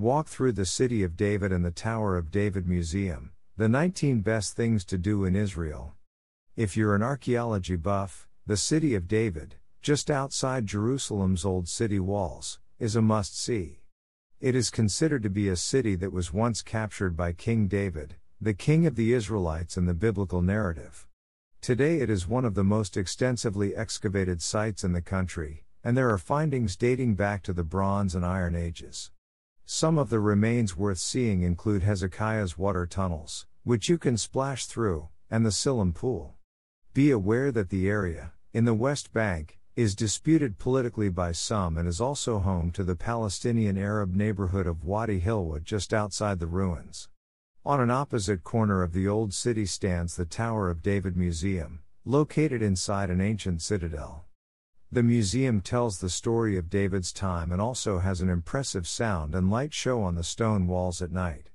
Walk through the City of David and the Tower of David Museum, the 19 best things to do in Israel. If you're an archaeology buff, the City of David, just outside Jerusalem's old city walls, is a must-see. It is considered to be a city that was once captured by King David, the king of the Israelites in the biblical narrative. Today it is one of the most extensively excavated sites in the country, and there are findings dating back to the Bronze and Iron Ages. Some of the remains worth seeing include Hezekiah's water tunnels, which you can splash through, and the Siloam Pool. Be aware that the area, in the West Bank, is disputed politically by some and is also home to the Palestinian Arab neighborhood of Wadi Hilweh just outside the ruins. On an opposite corner of the old city stands the Tower of David Museum, located inside an ancient citadel. The museum tells the story of David's time and also has an impressive sound and light show on the stone walls at night.